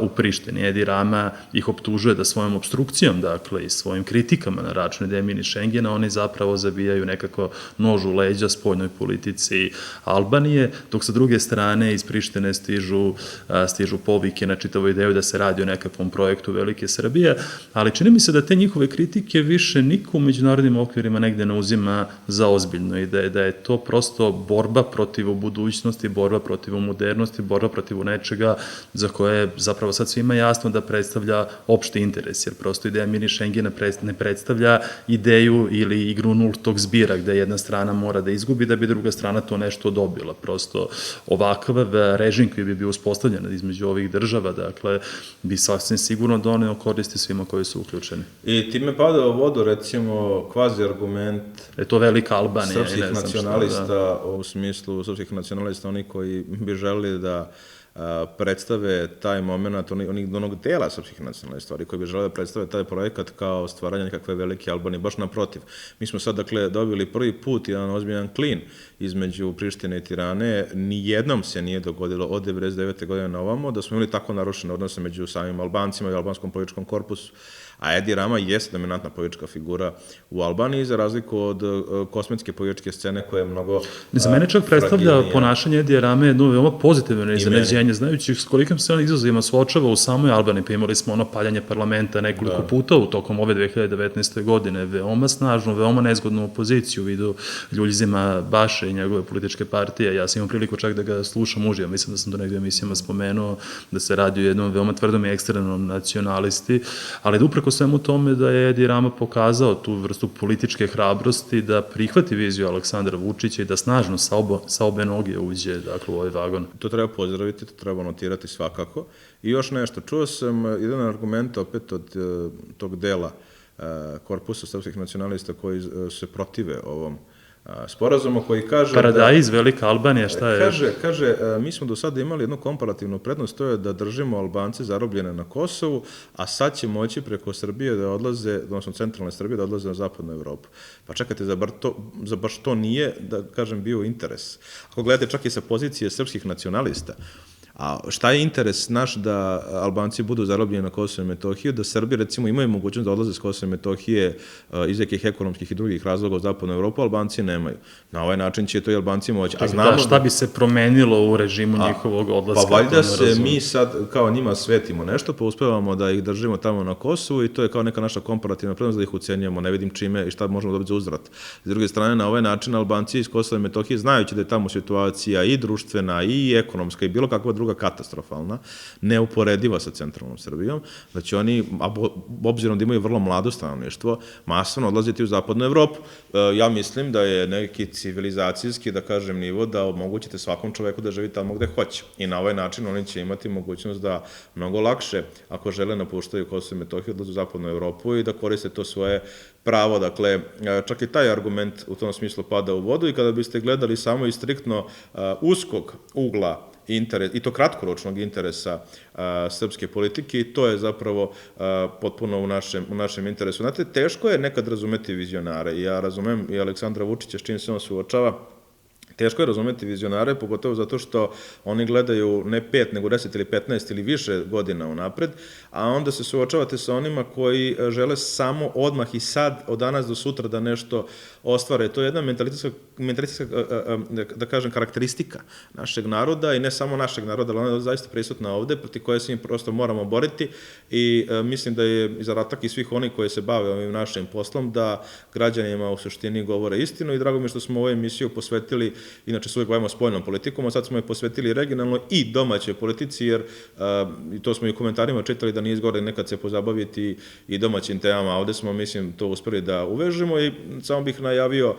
u Prištini. Edi Rama ih optužuje da svojom obstrukcijom, dakle i svojim kritikama na račun ideje mini Schengena, oni zapravo zabijaju nekako nož u leđa spoljnoj politici Albanije, dok sa druge strane iz Prištine stižu povike na čitavu ideju da se radi o nekakvom projektu Velike Srbije, ali čini mi se da te njihove kritike više niko u međunarodnim okvirima negde ne uzima za ozbiljno i da je to prosto borba protiv budućnosti, borba protiv modernosti, borba protiv nečega za koje je zapravo sad svima jasno da predstavlja opšti interes, jer prosto ideja mini Schengena ne predstavlja ideju ili igru nultog zbira gde jedna strana mora da izgubi da bi druga strana to nešto dobila. Prosto ovakav režim koji bi bio uspostavljen između ovih država, dakle, bi sasvim sigurno doneo koristi svima koji su uključeni. I time pada u vodu, recimo, kvazi argument to velika Albanija srpskih nacionalista, u smislu srpskih nacionalista, oni koji bi želeli da predstave taj moment, onog dela srpskih nacionalista, koji bi želeli da predstave taj projekat kao stvaranje nekakve velike Albanije, baš naprotiv. Mi smo sad, dakle, dobili prvi put jedan ozbiljan klin između Prištine i Tirane, nijednom se nije dogodilo od 1999. godine na ovamo, da smo imali tako narušene odnose među samim Albancima i albanskom političkom korpusu, a Edi Rama jeste dominantna politička figura u Albaniji, za razliku od kosmetske političke scene koja je mnogo za mene čak predstavlja ponašanje Edija Rame jedno veoma pozitivno iznenađenje, znajući s kolikim se on izazovima suočava u samoj Albaniji, pa imali smo ono paljanje parlamenta nekoliko puta u tokom ove 2019. godine, veoma snažnu, veoma nezgodnu opoziciju u vidu Ljuljzima Baše i njegove političke partije. Ja sam imao priliku čak da ga slušam uživo, mislim da sam to negdje u emisijama spomenuo, da se radi o jednom veoma tvrdom i ekstremnom nacionalisti, ali da upreko svemu tome da je Edi Rama pokazao tu vrstu političke hrabrosti da prihvati viziju Aleksandra Vučića i da snažno sa obe noge uđe dakle, u ovaj vagon. To treba pozdraviti, to treba notirati svakako. I još nešto, čuo sam jedan argument opet od tog dela korpusa srpskih nacionalista koji se protive ovom sporazumu, koji kaže... Paradajz, Velika Albanija, šta je? Kaže, mi smo do sada imali jednu komparativnu prednost, to je da držimo Albance zarobljene na Kosovu, a sad će moći preko Srbije da odlaze, odnosno centralne Srbije, da odlaze na zapadnu Evropu. Pa čekajte, za baš to nije, da kažem, bio interes. Ako gledate čak i sa pozicije srpskih nacionalista, A šta je interes naš da Albanci budu zarobljeni na Kosovo i Metohiju, da Srbi recimo imaju mogućnost da odlaze s Kosova i Metohije iz nekih ekonomskih i drugih razloga u zapadnu Evropu, Albanci nemaju. Na ovaj način će to i Albanci moći. A znamo šta bi se promenilo u režimu njihovog odlaska? Pa valjda se mi sad kao njima svetimo nešto, pa uspevamo da ih držimo tamo na Kosovu i to je kao neka naša komparativna prednost da ih ucenjujemo, ne vidim čime i šta možemo dobiti za uzvrat. S druge strane, na ovaj način Albanci iz Kosova i Metohije, znajući da je tamo situacija i društvena i ekonomska i bilo kakva druga katastrofalna, neuporediva sa centralnom Srbijom, da će oni, obzirom da imaju vrlo mlado stanovništvo, masovno odlaziti u zapadnu Evropu. Ja mislim da je neki civilizacijski, da kažem, nivo da omogućite svakom čoveku da živi tamo gde hoće. I na ovaj način oni će imati mogućnost da mnogo lakše, ako žele, napuštaju Kosovo i Metohiju, odlaze u zapadnu Evropu i da koriste to svoje pravo. Dakle, čak i taj argument u tom smislu pada u vodu i kada biste gledali samo i striktno uskog ugla i to kratkoročnog interesa srpske politike i to je zapravo potpuno u našem interesu. Znate, teško je nekad razumeti vizionare. Ja razumem i Aleksandra Vučića s čim se on suočava. Teško je razumeti vizionare, pogotovo zato što oni gledaju ne 5, nego 10 ili 15 ili više godina unapred, a onda se suočavate sa onima koji žele samo odmah i sad, od danas do sutra da nešto ostvare. To je jedna mentalitetska, da kažem, karakteristika našeg naroda i ne samo našeg naroda, ali ona je zaista prisutna ovde, proti koje se mi prosto moramo boriti i mislim da je zadatak i svih onih koji se bave ovim našim poslom da građanima u suštini govore istinu i drago mi je što smo ovu emisiju posvetili. Inače se uvijek bavimo spoljnom politikom, a sad smo je posvetili regionalnoj i domaćoj politici, jer i to smo i u komentarima čitali da nije izgore nekad se pozabaviti i domaćim temama, a ovde smo, mislim, to uspeli da uvežemo i samo bih najavio,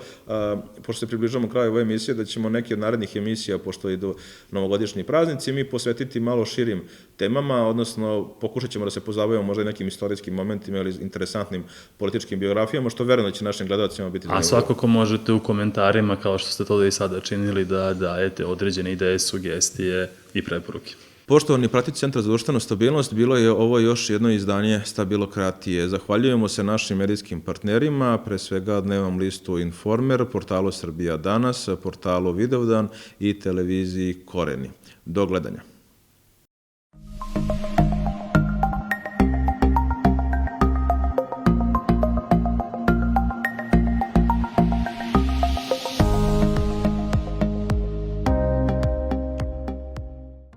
pošto se približamo kraju ove emisije, da ćemo neki od narednih emisija, pošto idu novogodišnji praznici, mi posvetiti malo širim temama, odnosno pokušat ćemo da se pozabavimo možda i nekim istorijskim momentima ili interesantnim političkim biografijama, što verujem da će našim gledalcima biti zanimljivo. A svakako možete u komentarima, kao što ste to i sada činili, da dajete određene ideje, sugestije i preporuke. Poštovani pratitelji Centra za društvenu stabilnost, bilo je ovo još jedno izdanje Stabilokratije. Zahvaljujemo se našim medijskim partnerima, pre svega dnevnom listu Informer, portalu Srbija danas, portalu Vidovdan i televiziji Koreni. Do gledanja.